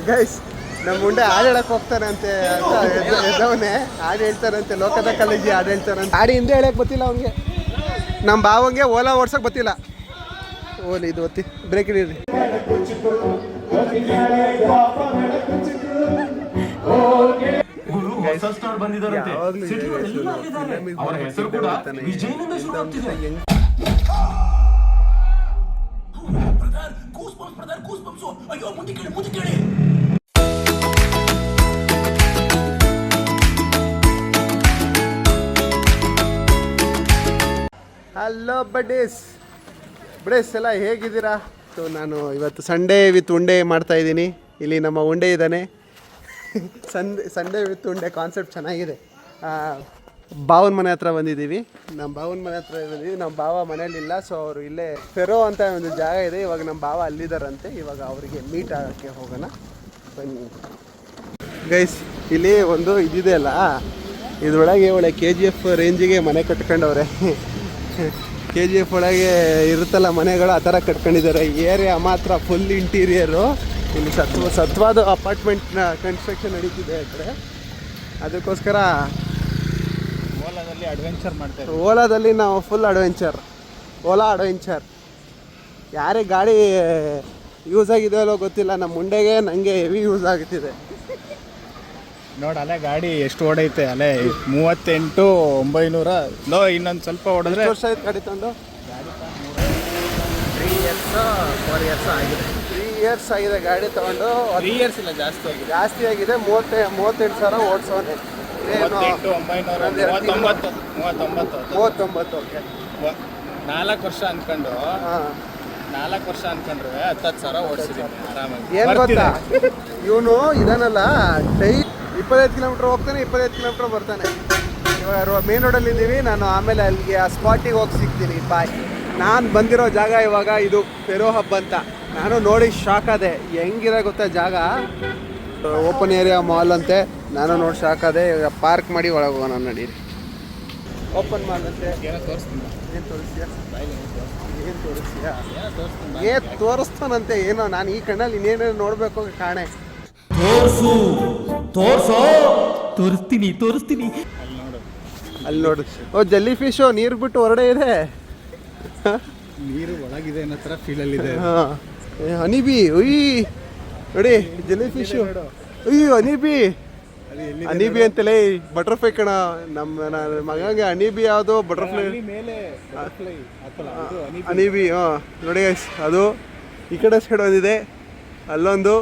Guys ನಮ್ಮ ಮುಂದೆ ಹಾಡು ಹೇಳಕ್ ಹೋಗ್ತಾರಂತೆ ಅಂತ ಎದ್ದವನೇ ಹಾಡು ಹೇಳ್ತಾರಂತೆ. ಲೋಕದ ಕಾಲೇಜಿ ಹಾಡು ಹೇಳ್ತಾರಂತೆ. ಹಾಡಿ ಹಿಂದೆ ಹೇಳಕ್ ಗೊತ್ತಿಲ್ಲ ಅವನಿಗೆ. ನಮ್ಮ ಭಾವಂಗೆ ಓಲಾ ಓಡ್ಸಕ್ ಗೊತ್ತಿಲ್ಲ. ಓಲಿ ಇದು ಒತ್ತಿ ಬ್ರೇಕ್ ಹಿಡೀರಿ. ಹಲೋ ಬಡೇಸ್ ಎಲ್ಲ ಹೇಗಿದ್ದೀರಾ? ಸೊ ನಾನು ಇವತ್ತು ಸಂಡೇ ವಿತ್ ಉಂಡೆ ಮಾಡ್ತಾ ಇದ್ದೀನಿ. ಇಲ್ಲಿ ನಮ್ಮ ಉಂಡೆ ಇದ್ದಾನೆ. ಸಂಡೇ ವಿತ್ ಉಂಡೆ ಕಾನ್ಸೆಪ್ಟ್ ಚೆನ್ನಾಗಿದೆ. ಭಾವನ ಮನೆ ಹತ್ರ ಬಂದಿದ್ದೀವಿ. ನಮ್ಮ ಭಾವನ ಮನೆ ಹತ್ರ ಬಂದಿದ್ದೀವಿ. ನಮ್ಮ ಭಾವ ಮನೇಲಿಲ್ಲ, ಸೊ ಅವರು ಇಲ್ಲೇ ಫೆರೋ ಅಂತ ಒಂದು ಜಾಗ ಇದೆ. ಇವಾಗ ನಮ್ಮ ಭಾವ ಅಲ್ಲಿದ್ದಾರಂತೆ. ಇವಾಗ ಅವರಿಗೆ ಮೀಟ್ ಆಗೋಕ್ಕೆ ಹೋಗೋಣ ಬನ್ನಿ. ಗೈಸ್ ಇಲ್ಲಿ ಒಂದು ಇದಿದೆ ಅಲ್ಲ, ಇದ್ರೊಳಗೆ ಒಳ್ಳೆ KGF ರೇಂಜಿಗೆ ಮನೆ ಕಟ್ಕೊಂಡವ್ರೆ. KGF ಒಳಗೆ ಇರುತ್ತಲ್ಲ ಮನೆಗಳು, ಆ ಥರ ಕಟ್ಕೊಂಡಿದ್ದಾರೆ. ಏರಿಯಾ ಮಾತ್ರ ಫುಲ್ ಇಂಟೀರಿಯರು. ಇಲ್ಲಿ ಸತ್ವಾದ ಅಪಾರ್ಟ್ಮೆಂಟ್ನ ಕನ್ಸ್ಟ್ರಕ್ಷನ್ ನಡೀತಿದೆ ಆ ಕಡೆ. ಅದಕ್ಕೋಸ್ಕರ ಓಲಾದಲ್ಲಿ ಅಡ್ವೆಂಚರ್ ಮಾಡ್ತಾರೆ. ಓಲಾದಲ್ಲಿ ನಾವು ಫುಲ್ ಓಲಾ ಅಡ್ವೆಂಚರ್. ಯಾರೇ ಗಾಡಿ ಯೂಸ್ ಆಗಿದೆಯಲ್ಲೋ ಗೊತ್ತಿಲ್ಲ, ನಮ್ಮ ಮುಂಡೆಗೆ ನನಗೆ ಹೆವಿ ಯೂಸ್ ಆಗ್ತಿದೆ. ನೋಡಿ ಅಲ್ಲೇ ಗಾಡಿ ಎಷ್ಟು ಓಡೈತೆ, ಅಲ್ಲೇ 38,900. ಲೋ ಇನ್ನೊಂದು ಸ್ವಲ್ಪ ಓಡಿದ್ರೆ. ವರ್ಷ ಆಯ್ತು ಗಾಡಿ ತಂದು? 3 ಇಯರ್ಸ್ ಆಗಿದೆ. 3 ಇಯರ್ಸ್ ಆಗಿದೆ ಗಾಡಿ ತೊಗೊಂಡು. 3 ಇಯರ್ಸ್ ಇಲ್ಲ, ಜಾಸ್ತಿ ಆಗಿದೆ. 38,000 ಓಡಿಸೋನೆ. 38,939. ಓಕೆ. 4 ವರ್ಷ ಅಂದ್ಕೊಂಡು 4 ವರ್ಷ ಅಂದ್ಕೊಂಡ್ರೆ 10,000 ಓಡಿಸಿದ್ದೀನಿ ಆರಾಮಾಗಿ. ಏನು ಗೊತ್ತಾ, ಇವನು ಇದನ್ನಲ್ಲ ಡೈಲಿ 25 ಕಿಲೋಮೀಟ್ರ್ ಹೋಗ್ತಾನೆ, 25 ಕಿಲೋಮೀಟ್ರ್ ಬರ್ತಾನೆ. ಇವಾಗ ಮೇನ್ ರೋಡಲ್ಲಿ ಇದ್ದೀವಿ. ನಾನು ಆಮೇಲೆ ಅಲ್ಲಿಗೆ ಆ ಸ್ಪಾಟಿಗೆ ಹೋಗಿ ಸಿಗ್ತೀನಿ. ಬಾಯ್. ನಾನು ಬಂದಿರೋ ಜಾಗ ಇವಾಗ ಇದು ಫೆರೋ ಹಬ್ ಅಂತ. ನಾನು ನೋಡಿ ಶಾಕ್ ಆದೆ. ಹೆಂಗಿದೆ ಗೊತ್ತಾ ಜಾಗ? ಓಪನ್ ಏರಿಯಾ ಮಾಲ್ ಅಂತೆ. ನಾನು ನೋಡಿ ಶಾಕ್ ಆದೆ. ಇವಾಗ ಪಾರ್ಕ್ ಮಾಡಿ ಒಳಗೆ ಹೋಗೋಣ ನಡೀರಿ. ಓಪನ್ ಮಾಲ್ ಅಂತೆ. ಏನು ತೋರಿಸ್ತಾನಂತೆ ಏನೋ. ನಾನು ಈ ಕಣ್ಣಲ್ಲಿ ಇನ್ನೇನೇನು ನೋಡಬೇಕು ಕಾಣೆ. ತೋರಿಸ್ತೀನಿ. ಅಲ್ಲಿ ನೋಡು. ಓ ಜೆಲ್ಲಿ ಫಿಶು ನೀರು ಬಿಟ್ಟು ಹೊರಡೆ ಇದೆ. ನೀರು ಒಳಗಿದೆ ಅನ್ನೋ ಥರ ಫೀಲಲ್ಲಿದೆ. ಹನಿಬಿ ಉಯ್ ನೋಡಿ, ಜೆಲ್ಲಿ ಫಿಶು. ಅಯ್ಯೋ ಹನಿಬಿ ಅಂತಲೇ ಬಟರ್ಫ್ಲೈ ಕಣ. ನಮ್ಮ ಮಗಂಗೆ ಹನಿಬಿ ಯಾವುದು ಬಟರ್ಫ್ಲೈ ಹನಿಬಿ. ನೋಡಿ ಗೈಸ್, ಅದು ಈ ಕಡೆ ಸೈಡ್ ಒಂದಿದೆ, ಅಲ್ಲೊಂದು.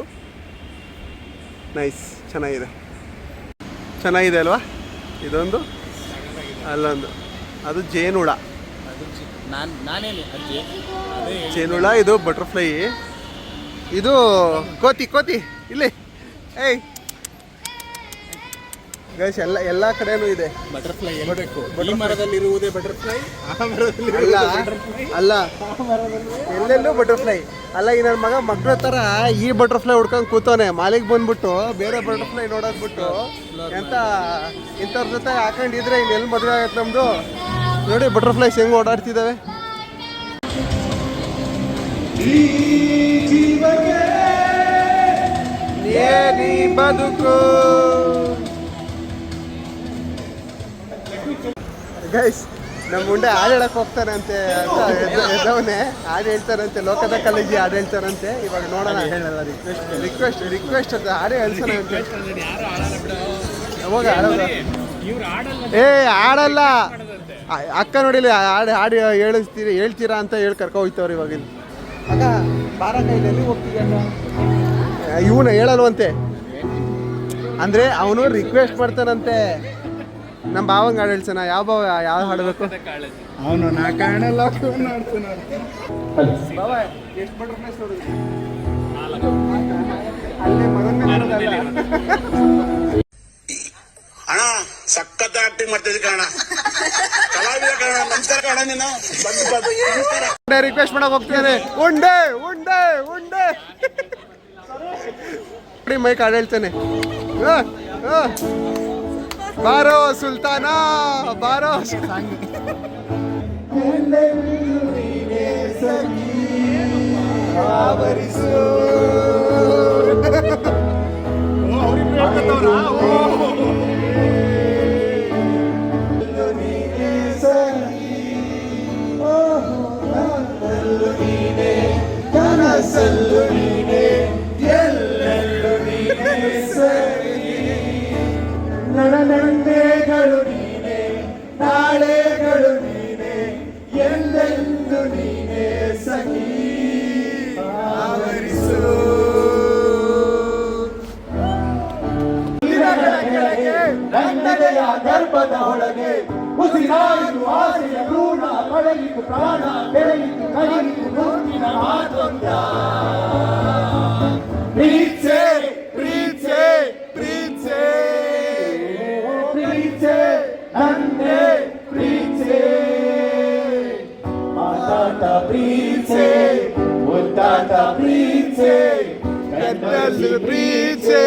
ನೈಸ್, ಚೆನ್ನಾಗಿದೆ ಅಲ್ವಾ? ಇದೊಂದು, ಅಲ್ಲೊಂದು. ಅದು ಜೇನುಳ. ಜೇನುಳ. ಇದು ಬಟರ್ಫ್ಲೈ. ಇದು ಕೋತಿ ಇಲ್ಲಿ. ಏಯ್ ಗೈಸ್, ಎಲ್ಲ ಕಡೆನೂ ಇದೆ ಬಟರ್ಫ್ಲೈ. ಈ ಮರದಲ್ಲಿ ಇರುವುದೇ ಬಟರ್ಫ್ಲೈ, ಅಲ್ಲ ಎಲ್ಲೆಲ್ಲೂ ಬಟರ್ಫ್ಲೈ ಅಲ್ಲ. ಈ ನನ್ನ ಮಕ್ಕಳ ಥರ ಈ ಬಟರ್ಫ್ಲೈ ಹುಡ್ಕೊಂಡು ಕೂತವನೆ. ಮಾಲಿಗೆ ಬಂದ್ಬಿಟ್ಟು ಬೇರೆ ಬಟರ್ಫ್ಲೈ ನೋಡೋದು ಬಿಟ್ಟು ಎಂತ ಇಂಥವ್ರ ಜೊತೆ ಹಾಕೊಂಡಿದ್ರೆ ಇನ್ನೆಲ್ಲಿ ಮದುವೆ ಆಗತ್ತೆ ನಮ್ಮದು. ನೋಡಿ ಬಟರ್ಫ್ಲೈಸ್ ಹೆಂಗೆ ಓಡಾಡ್ತಿದ್ದಾವೆ. ಬದುಕು ಗೈಸ್, ನಮ್ಮ ಮುಂದೆ ಹಾಡು ಹೇಳಕ್ ಹೋಗ್ತಾರಂತೆ ಅಂತ ಎದ್ದವನೇ ಹಾಡು ಹೇಳ್ತಾರಂತೆ. ಲೋಕದ ಕಾಲೇಜಿ ಹಾಡು ಹೇಳ್ತಾರಂತೆ. ಇವಾಗ ನೋಡೋಣ. ರಿಕ್ವೆಸ್ಟ್ ಅಂತ ಹಾಡು ಹೇಳ್ತಾನೆ. ಹೋಗ ಹಾಡಲ್ಲ. ಅಕ್ಕ ನೋಡಿಲಿ ಹಾಡು ಹೇಳ್ತೀರಾ ಅಂತ ಹೇಳಿ ಕರ್ಕೊ ಹೋಗ್ತವ್ರು ಇವಾಗ. ಇಲ್ಲಿ ಅಕ್ಕ ಬಾರಕ್ಕ, ಇಲ್ಲಿ ಎಲ್ಲಿ ಹೋಗ್ತಿದ್ಯಕ್ಕ? ಇವನು ಹೇಳಲ್ವಂತೆ. ಅಂದರೆ ಅವನು ರಿಕ್ವೆಸ್ಟ್ ಮಾಡ್ತಾನಂತೆ. ನಮ್ಮ ಭಾವಂಗೆ ಹಾಡು ಹೇಳ್ತಾನ. ಯಾವ ಹಾಡಬೇಕು? ಅವನು ನಾ ಕಾಣಲ್ಲ. ಬಾವ ಎಷ್ಟು ಬಟರ್ಫ್ಲೈಸ್ ನೋಡಿದ್ರಿ? ಅಲ್ಲಿ ಮರದ ಮೇಲೆ ಅಣ್ಣ ಸಖತ್ ಆಕ್ಟಿಂಗ್ ಮಾಡ್ತಿದ್ದೆ ಕಣ. ಕಲಾವಿದ ಕಣ. ನಮಸ್ಕಾರ ಕಣ. ನೀನು ರಿಕ್ವೆಸ್ಟ್ ಮಾಡಕ್ ಹೋಗ್ತಿದ್ದಾನೆ. ಉಂಡೆ ಮೈಕ್ ಹಾಡು ಹೇಳ್ತಾನೆ. ಬಾರೋ ಸುಲ್ತಾನ ಬಾರೋ. ನನ್ನಂದೆಗಳು ನೀನೆ, ನಾಳೆಗಳು ನೀನೆ, ಎಂದೆಂದು ನೀನೆ ಸಖಿ ಆವರಿಸು. ಕೆಳಗೆ ನನ್ನದೆಯ ಗರ್ಭದ ಒಳಗೆ ಉಸಿರಾಯಿತು ಆಸೆಯ ಭ್ರೂಣ, ಕಳೆಯಿತು ಪ್ರಾಣ, ಬೆಳೆಯಿತು ಕಳೆಯಿತು ನೂರಿನ ಮಾತೊಂದ. ಪ್ರೀತ್ಸೆ ಪ್ರೀತ್ಸೆ ಪ್ರೀತ್ಸೆ ಪ್ರೀತ್ಸೆ ನನ್ನೇ ಪ್ರೀತ್ಸೆ, ಮಾತಾಟ ಪ್ರೀತ್ಸೆ, ಮುದ್ದಾಟ ಪ್ರೀತ್ಸೆ, ಕಣ್ಣಲ್ಲಿ ಪ್ರೀತ್ಸೆ,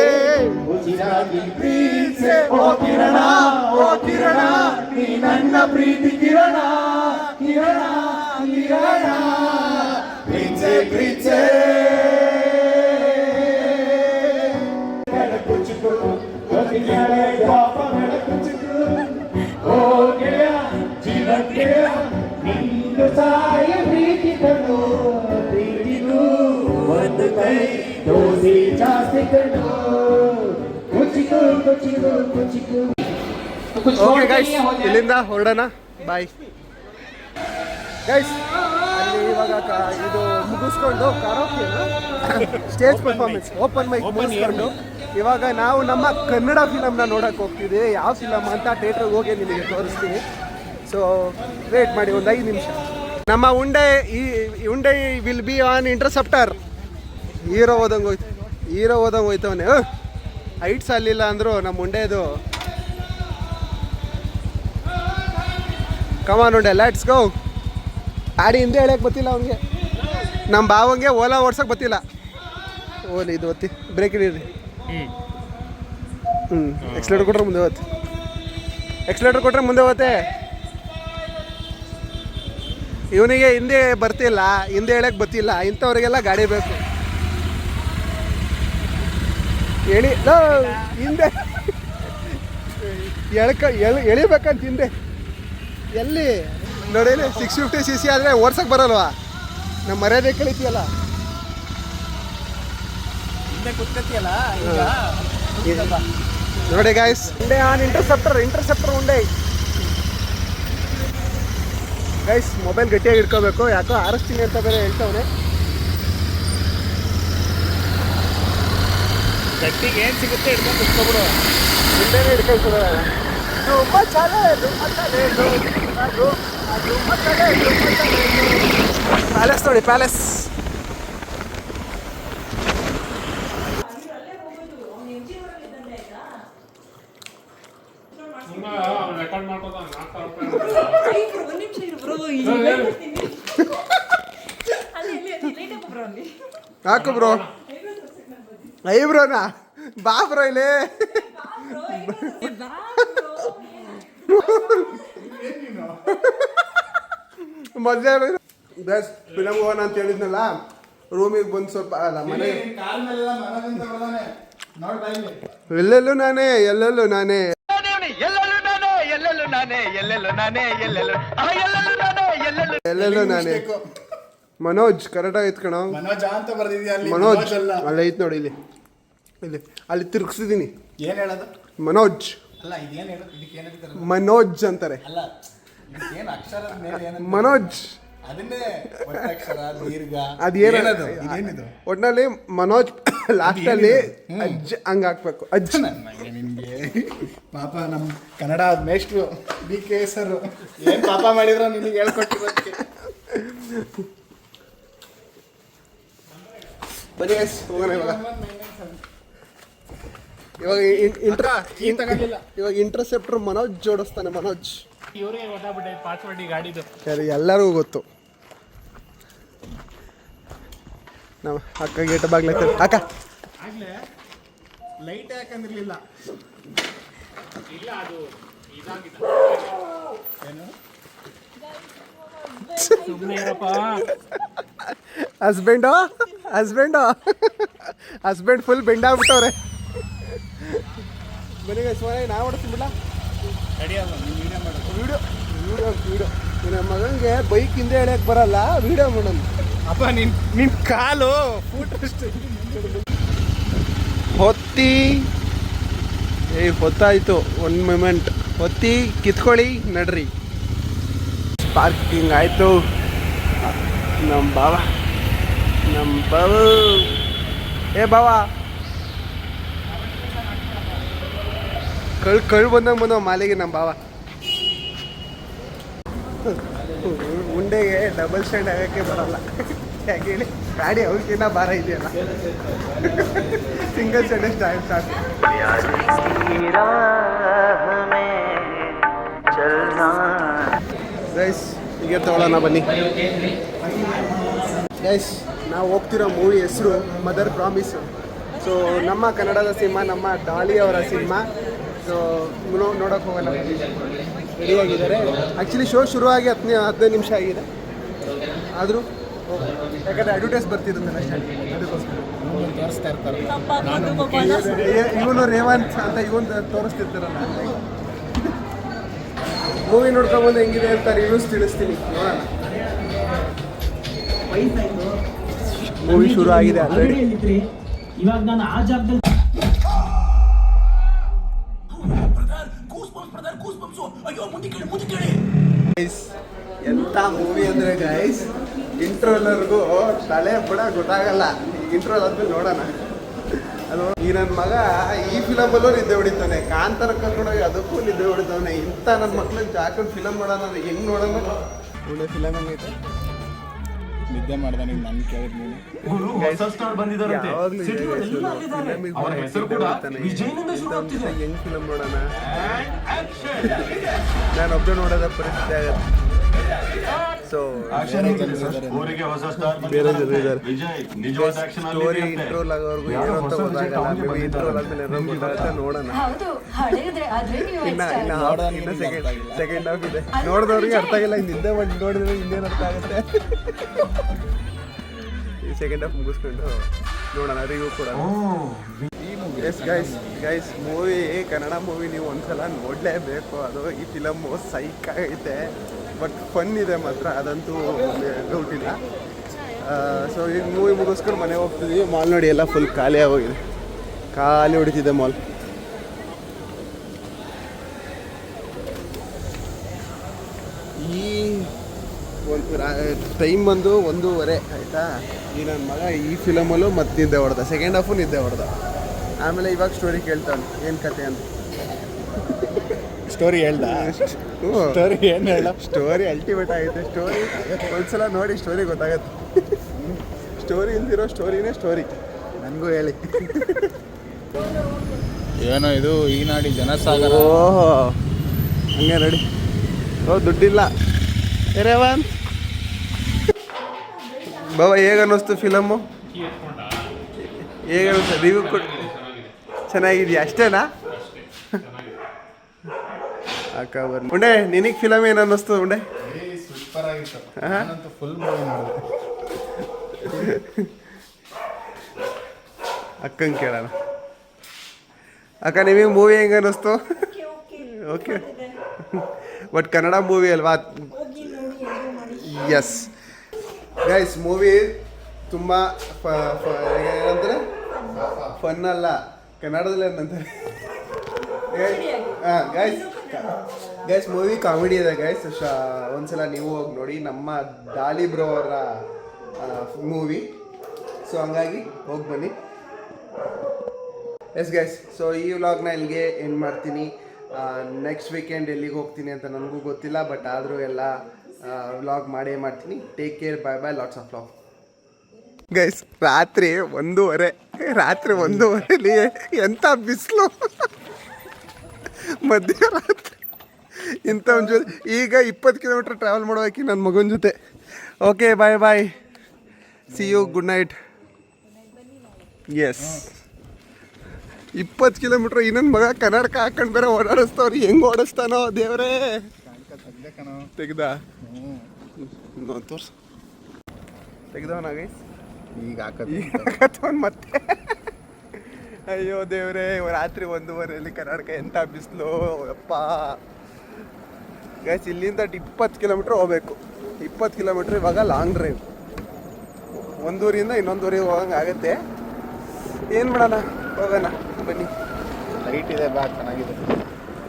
ಉಸಿರಾಗಿ ಪ್ರೀತ್ಸೆ. ಓ ಕಿರಣ, ಓ ಕಿರಣ, ನೀ ನನ್ನ ಪ್ರೀತಿ ಕಿರಣ, ಕಿರಣ ಕಿರಣ, ಪ್ರೀತ್ಸೆ ಪ್ರೀತ್ಸೆ. ಓ ಗೆಳೆಯ ಜೀವಕ್ಕೆ ನಿಂದು ಸಾಯ ಪ್ರೀತಿ ಕಣ್ಣು, ಪ್ರೀತಿಗೂ ಒಂದು ಕೈ ದೋಸೆ ಜಾಸ್ತಿ ಕಣ್ಣು, ಕುಚಿಕು ಕುಚಿಕು ಕುಚಿಕು. ಓಕೆ ಗೈಸ್, ಇಲ್ಲಿಂದ ಹೊರಡೋಣ. Bye guys. ಅಲ್ಲಿ ಇವಾಗ ಇದು ಮುಗಿಸ್ಕೊಂಡು ಸ್ಟೇಜ್ ಪರ್ಫಾರ್ಮೆನ್ಸ್, ಓಪನ್ ಮೈಕ್ ಮುಗಿಸ್ಕೊಂಡು ಇವಾಗ ನಾವು ನಮ್ಮ ಕನ್ನಡ ಫಿಲಮ್ನ ನೋಡೋಕೆ ಹೋಗ್ತಿದ್ದೀವಿ. ಯಾವ ಫಿಲಮ್ ಅಂತ ಥಿಯೇಟ್ರಿಗೆ ಹೋಗಿ ನಿಮಗೆ ತೋರಿಸ್ತೀನಿ. ಸೊ ವೇಟ್ ಮಾಡಿ ಒಂದು 5 ನಿಮಿಷ. ನಮ್ಮ ಉಂಡೆ will be on interceptor. Hero ಓದಂಗೆ ಹೋಯ್ತವನೆ. ಹೈಟ್ಸ್ ಅಲ್ಲಿಲ್ಲ ಅಂದರು ನಮ್ಮ ಉಂಡೆದು. ಕಮಾನ್ ಉಂಡೆ, ಲೆಟ್ಸ್ ಗೋ. ಗಾಡಿ ಹಿಂದೆ ಹೇಳಕ್ಕೆ ಗೊತ್ತಿಲ್ಲ ಅವನಿಗೆ. ನಮ್ಮ ಬಾವಂಗೆ ಓಲಾ ಓಡ್ಸೋಕೆ ಗೊತ್ತಿಲ್ಲ. ಓಲಿ ಇದು ಒತ್ತಿ ಬ್ರೇಕ್ ಇಡೀರಿ. ಎಕ್ಸ್ಲೇಟರ್ ಕೊಟ್ರೆ ಮುಂದೆ ಹೋಗುತ್ತೆ. ಎಕ್ಸ್ಲೇಟರ್ ಕೊಟ್ರೆ ಮುಂದೆ ಹೋಗುತ್ತೆ. ಇವನಿಗೆ ಹಿಂದೆ ಬರ್ತಿಲ್ಲ, ಹಿಂದೆ ಹೇಳಕ್ಕೆ ಗೊತ್ತಿಲ್ಲ. ಇಂಥವ್ರಿಗೆಲ್ಲ ಗಾಡಿ ಬೇಕು. ಹೇಳಿ ಹಿಂದೆ ಎಳಿಬೇಕಂತ ಹಿಂದೆ ಎಲ್ಲಿ ನೋಡಿ. 650cc ಆದರೆ ಓಡ್ಸಕ್ಕೆ ಬರಲ್ವಾ? ನಮ್ಮ ಮರ್ಯಾದೆ ಕಳಿತೀಯಲ್ಲ, ನೋಡಿ ಗಾಯ್ಸ್. ಉಂಡೆ ಆನ್ ಇಂಟರ್ಸೆಪ್ಟರ್ ಉಂಡೆ. ಗೈಸ್ ಮೊಬೈಲ್ ಗಟ್ಟಿಯಾಗಿ ಇಟ್ಕೋಬೇಕು, ಯಾಕೋ ಆರಿಸ್ತೀನಿ ಅಂತ ಬೇರೆ ಹೇಳ್ತವನೆ. ಗಟ್ಟಿಗೆ ಏನು ಸಿಗುತ್ತೆ ಹಿಡ್ಕೊಂಡು ಕುತ್ಕೊಬಿಡು. ಹಿಂದೆನೇ ಹಿಡ್ಕೊಳ್ತದ. ಪ್ಯಾಲೇಸ್ ನೋಡಿ, ಪ್ಯಾಲೇಸ್. ಹಾಕು ಬ್ರೋ. ಐಬ್ರೋನಾ? ಬಾ ಬ್ರೋ ಇಲ್ಲಿ. ಮಜಾ ಬಸ್ ಫಿಲಮ್ ಹೋಗೋಣ ಅಂತ ಹೇಳಿದ್ನಲ್ಲ. ರೂಮಿಗೆ ಬಂದು ಸ್ವಲ್ಪ ಅಲ್ಲ ಮನೆ ಎಲ್ಲೆಲ್ಲೂ ನಾನೇ ಮನೋಜ್ ಕರೆಕ್ಟಾಗಿ ಐತ್ ಕಣ. ಮನೋಜ್ ಅಲ್ಲ ಐತ್ ನೋಡಿ, ಇಲ್ಲಿ ಅಲ್ಲಿ ತಿರುಗಿಸಿದೀನಿ. ಏನ್ ಹೇಳೋದು? ಮನೋಜ್ ಅಲ್ಲ, ಇದೇನು ಹೇಳೋದು? ಇದಕ್ಕೆ ಏನು ಹೇಳ್ತಾರೆ? ಮನೋಜ್ ಅಂತಾರೆ. ಅಲ್ಲ, ಏನು ಅಕ್ಷರದ ಮೇಲೆ ಏನು? ಮನೋಜ್. ಅದನ್ನೇ ಒತ್ತಕ್ಷರ ದೀರ್ಘ ಅದೇನದು? ಇದೇನಿದು? ಒಟ್ಟಿನಲ್ಲಿ ಮನೋಜ್ ಲಾಸ್ಟಲ್ಲಿ ಅಜ್ಜ್ ಹಂಗೆ ಹಾಕ್ಬೇಕು. ಅಜ್ಜ್ ನಿಮಗೆ ಪಾಪ ನಮ್ಮ ಕನ್ನಡ ಮೇಷ್ಟ್ರು BK ಸರ್ ಏನು ಪಾಪ ಮಾಡಿದ್ರು ನಿನಗೆ ಹೇಳ್ಕೊಟ್ಟಿರೋದಕ್ಕೆ. ಬನ್ನಿ ಹೋಗೋಣ ಇವಾಗ ಇಂಟರ್ಸೆಪ್ಟರ್ ಮನೋಜ್ ಜೋಡಿಸ್ತಾನೆ. ಮನೋಜ್ ಇವ್ರಿಗೆ ಗೊತ್ತಾಗ್ಬಿಟ್ಟೆ ಪಾಸ್ವರ್ಡ್ ಈ ಗಾಡಿದು. ಸರಿ, ಎಲ್ಲರಿಗೂ ಗೊತ್ತು. ನಾವು ಅಕ್ಕ ಗೇಟ್ ಬಾಗ್ಲೈತೆ. ಅಕ್ಕ ಆಗ್ಲೇ ಲೈಟ್ ಯಾಕಂದಿರ್ಲಿಲ್ಲ. ಇಲ್ಲ, ಅದು ಇದಾಗಿದೆ. ಏನು ಸುಮ್ಮನೆ ಇರಪ್ಪ. ಹಸ್ಬೆಂಡ್ ಫುಲ್ ಬೆಂಡ್ ಆಗ್ಬಿಟ್ಟವ್ರೆ. ಬನ್ನಿ ಸೋನೆ, ನಾವು ಹೊಡ್ತೀನಿಲ್ಲ. ವಿಡಿಯೋ ನನ್ನ ಮಗನಿಗೆ ಬೈಕ್ ಹಿಂದೆ ಎಳೆಯಕ್ಕೆ ಬರಲ್ಲ, ವಿಡಿಯೋ ಮಾಡೋಣ. ಅಪ್ಪ ನಿನ್ ಕಾಲು ಫೂಟ್ ಅಷ್ಟು ಹೊತ್ತಿ ಹೊತ್ತಾಯಿತು, ಒಂದು ಮೂಮೆಂಟ್ ಹೊತ್ತಿ ಕಿತ್ಕೊಳ್ಳಿ ನಡ್ರಿ. ಪಾರ್ಕಿಂಗ್ ಆಯಿತು. ನಮ್ಮ ಬಾವ ಏ ಬಾವ ಕಳು ಬಂದಂಗೆ ಮಾಲೆಗೆ ನಮ್ಮ ಬಾವ. ಉಂಡೆಗೆ ಡಬಲ್ ಸ್ಟ್ಯಾಂಡ್ ಆಗೋಕ್ಕೆ ಬರಲ್ಲ, ಯಾಕೆ ಹೇಳಿ? ಗಾಡಿ ಅವ್ರಿಗಿನ್ನ ಭಾರ ಇದೆಯಲ್ಲ. Single stand start. ಗೈಸ್ ಹೀಗೆ ತಗೊಳ್ಳೋಣ ಬನ್ನಿ. ಗೈಸ್ ನಾವು ಹೋಗ್ತಿರೋ ಮೂವಿ ಹೆಸರು ಮದರ್ ಪ್ರಾಮಿಸು. ಸೊ ನಮ್ಮ ಕನ್ನಡದ ಸಿನಿಮಾ, ನಮ್ಮ ಡಾಲಿ ಅವರ ಸಿನಿಮಾ. ಸೊ ನೋಡೋಕೆ ಹೋಗೋಣ. ರೆಡಿಯಾಗಿದ್ದಾರೆ. ಆ್ಯಕ್ಚುಲಿ ಶೋ ಶುರುವಾಗಿ 15 ನಿಮಿಷ ಆಗಿದೆ, ಆದರೂ ಯಾಕಂದರೆ ಅಡ್ವರ್ಟೈಸ್ ಬರ್ತಿರುತ್ತಲ್ಲ ಅದಕ್ಕೋಸ್ಕರ ತೋರಿಸ್ತಾ ಇರ್ತಾರೆ. ಇವನು ರೇವಂತ್ ಅಂತ ಇವನು ತೋರಿಸ್ತಿರ್ತಾರಲ್ಲ. ಮೂವಿ ನೋಡ್ಕೊಂಬಂದು ಹೆಂಗಿದೆ ಅಂತ ರಿವ್ಯೂಸ್ ತಿಳಿಸ್ತೀನಿ, ನೋಡೋಣ. ಮೂವಿ ಶುರು ಆಗಿದೆ ಆಲ್ರೆಡಿ. ಇವಾಗ ನಾನು ಆ ಜಾಗದಲ್ಲಿ ಎಂಥ ಮೂವಿ ಅಂದರೆ ಗೈಸ್, ಇಂಟ್ರೋಲರ್ಗೂ ತಲೆ ಬುಡ ಗೊತ್ತಾಗಲ್ಲ. ಇಂಟ್ರೋಲ್ ಆದ್ಮೇಲೆ ನೋಡೋಣ. ಅದು ಈ ನನ್ನ ಮಗ ಈ ಫಿಲಮಲ್ಲೂ ನಿದ್ದೆ ಹೊಡಿತಾನೆ, ಕಾಂತಾರ ಕರ್ಕೊಂಡೋಗಿ ಅದಕ್ಕೂ ನಿದ್ದೆ ಹೊಡಿತಾನೆ. ಇಂಥ ನನ್ನ ಮಕ್ಳಿಗೆ ಹಾಕೊಂಡು ಫಿಲಮ್ ನೋಡೋಣ, ಹೆಂಗೆ ನೋಡೋಣ? ಒಳ್ಳೆ ಫಿಲಮ್ ಹೆಂಗೈತೆ? ನಿದ್ದೆ ಮಾಡ್ದೆ ನೀನು ನನ್ನ ಕೇಳಿದ್ ನೀನು. ಹೆಂಗ್ ಫಿಲಮ್ ನೋಡೋಣ? ನಾನು ಒಬ್ಬ ನೋಡೋದ ಪರಿಸ್ಥಿತಿ ಆಗತ್ತೆ. ಸೊ ಬೇರೆ ಜನ ಇದ್ದಾರೆ. ಸ್ಟೋರಿ ಇಂಟ್ರೋಲ್ ಆಗೋವರೆಗೂ ಏನು ಅಂತ ಗೊತ್ತಾಗಲ್ಲ. ಇಂಟ್ರೋಲ್ ಆದ್ಮೇಲೆ ಏನೋ ಗೊತ್ತಾಗುತ್ತೆ, ನೋಡೋಣ. ಇನ್ನು ಸೆಕೆಂಡ್ ಹಾಫ್ ಇದೆ. ನೋಡಿದವ್ರಿಗೆ ಅರ್ಥ ಆಗಿಲ್ಲ, ನಿದ್ದೆ ಮಾಡಿ ನೋಡಿದ್ರೆ ಇನ್ನೇನು ಅರ್ಥ ಆಗುತ್ತೆ. ಈ ಸೆಕೆಂಡ್ ಹಾಫ್ ಮುಗಿಸ್ಕೊಂಡು ನೋಡೋಣ, ರಿವ್ಯೂ ಕೂಡ. Yes guys movie, Kannada movie ನೀವು ಒಂದ್ಸಲ ನೋಡಲೇಬೇಕು. ಅದು ಈ ಫಿಲಮ್ಮು ಸೈಕ್ ಆಗೈತೆ, ಬಟ್ ಫನ್ ಇದೆ ಮಾತ್ರ, ಅದಂತೂ ಡೌಟ್ ಇಲ್ಲ. ಸೊ ಈಗ ಮೂವಿ ಮುಗಿಸ್ಕೊಂಡು ಮನೆಗೆ ಹೋಗ್ತಿದ್ವಿ. ಮಾಲ್ ನೋಡಿ ಎಲ್ಲ ಫುಲ್ ಖಾಲಿ ಆಗೋಗಿದೆ, ಖಾಲಿ ಹೊಡಿತಿದೆ ಮಾಲ್. ಈ ಒಂದು ಟೈಮ್ ಬಂದು 1:30 ಆಯಿತಾ. ಈ ನನ್ನ ಮಗ ಈ ಫಿಲಮಲ್ಲೂ ಮತ್ತೆ ನಿದ್ದೆ ಹೊಡೆದ, ಸೆಕೆಂಡ್ ಹಾಫು ನಿದ್ದೆ ಹೊಡೆದ. ಆಮೇಲೆ ಇವಾಗ ಸ್ಟೋರಿ ಕೇಳ್ತಾನೆ, ಏನು ಕತೆ ಅಂತ. ಸ್ಟೋರಿ ಹೇಳ್ದ? ಸ್ಟೋರಿ ಏನು ಹೇಳ? ಸ್ಟೋರಿ ಅಲ್ಟಿಮೇಟ್ ಆಗಿದೆ. ಸ್ಟೋರಿ ಒಂದ್ಸಲ ನೋಡಿ ಸ್ಟೋರಿ ಗೊತ್ತಾಗತ್ತೆ. ಸ್ಟೋರಿ ಇಲ್ದಿರೋ ಸ್ಟೋರಿನೇ ಸ್ಟೋರಿ. ನನಗೂ ಹೇಳಿ. ಏನೋ ಇದು ಈ ನಾಡಿ ಜನಸಾಗರ. ಓಹೋ ಹಂಗೆ ನೋಡಿ. ದುಡ್ಡಿಲ್ಲ ರೇವನ್. ಬಾಬಾ ಹೇಗನ್ನಿಸ್ತು ಫಿಲಮ್ಮು? ಹೇಗನ್ನಿಸ್ತು? ರಿವ್ಯೂ ಕೊಟ್ಟು ಚೆನ್ನಾಗಿದೆಯಾ? ಅಷ್ಟೇನಾ? ಅಕ್ಕ ಬರ್ಲಿ. ಉಂಡೆ ನಿನಗೆ ಫಿಲಮ್ ಏನು ಅನ್ನಿಸ್ತು ಉಂಡೆ? ಸೂಪರ್ ಆಗಿತ್ತು. ನಾನಂತೂ ಫುಲ್ ಮೂವಿ ನೋಡಿದೆ. ಅಕ್ಕಂಗೆ ಕೇಳೋಣ. ಅಕ್ಕ ನಿಮಗೆ ಮೂವಿ ಹೆಂಗೆ ಅನ್ನಿಸ್ತು? ಓಕೆ. ಬಟ್ ಕನ್ನಡ ಮೂವಿ ಅಲ್ವಾ? ಎಸ್ ಗೈಸ್, ಮೂವಿ ತುಂಬ ಏನಂತಾರೆ ಫನ್ ಅಲ್ಲ, ಕನ್ನಡದಲ್ಲಿ ಏನಂತಾರೆ? ಹಾಂ ಗೈಸ್ ಮೂವಿ ಕಾಮಿಡಿ ಇದೆ ಗೈಸ್. ಒಂದ್ಸಲ ನೀವು ಹೋಗಿ ನೋಡಿ, ನಮ್ಮ ಡಾಲಿ ಬ್ರೋ ಅವರ ಮೂವಿ. ಸೊ ಹಂಗಾಗಿ ಹೋಗಿ ಬನ್ನಿ. ಎಸ್ ಗೈಸ್, ಸೊ ಈ ವ್ಲಾಗ್ನ ಇಲ್ಲಿಗೆ ಎಂಡ್ ಮಾಡ್ತೀನಿ. ನೆಕ್ಸ್ಟ್ ವೀಕೆಂಡ್ ಎಲ್ಲಿಗೆ ಹೋಗ್ತೀನಿ ಅಂತ ನನಗೂ ಗೊತ್ತಿಲ್ಲ, ಬಟ್ ಆದರೂ ಎಲ್ಲ ವ್ಲಾಗ್ ಮಾಡೇ ಮಾಡ್ತೀನಿ. Take care, bye bye, lots of love. Guys ರಾತ್ರಿ 1:30 ಎಂಥ ಬಿಸಿಲು, ಮಧ್ಯರಾತ್ರಿ ಇಂಥ ಒಂದು ಜೊತೆ. ಈಗ 20 ಕಿಲೋಮೀಟ್ರ್ ಟ್ರಾವೆಲ್ ಮಾಡೋಕೆ ನನ್ನ ಮಗನ ಜೊತೆ. Okay bye bye, see you, good night. Yes 20 kilometre. ಇನ್ನೊಂದು ಮಗ ಕನ್ನಡಕ ಹಾಕೊಂಡು ಬೇರೆ ಓಡಾಡಿಸ್ತವ್ರಿ. ಹೆಂಗೆ ಓಡಿಸ್ತಾನೋ ದೇವರೇ. ತೆಗ್ದ ತೋರ್ಸು, ತೆಗ್ದವನ ಗೈಸ್. ಈಗ ಹಾಕತ್ತವನ್ ಮತ್ತೆ. ಅಯ್ಯೋ ದೇವ್ರೇ, ರಾತ್ರಿ 1:30 ಕರ್ನಾಟಕ ಎಂಥ ಬಿಸಿಲು ಅಪ್ಪ. ಗೈಸ್ ಇಲ್ಲಿಂದ 20 ಕಿಲೋಮೀಟ್ರ್ ಹೋಗ್ಬೇಕು. 20 ಕಿಲೋಮೀಟ್ರ್ ಇವಾಗ ಲಾಂಗ್ ಡ್ರೈವ್. ಒಂದೂರಿಂದ ಇನ್ನೊಂದು ಊರಿಗೆ ಹೋಗಂಗೆ ಆಗುತ್ತೆ. ಏನು ಮಾಡೋಣ. ಹೋಗೋಣ ಬನ್ನಿ. ಲೈಟ್ ಇದೆ ಬಾ ಚೆನ್ನಾಗಿದೆ.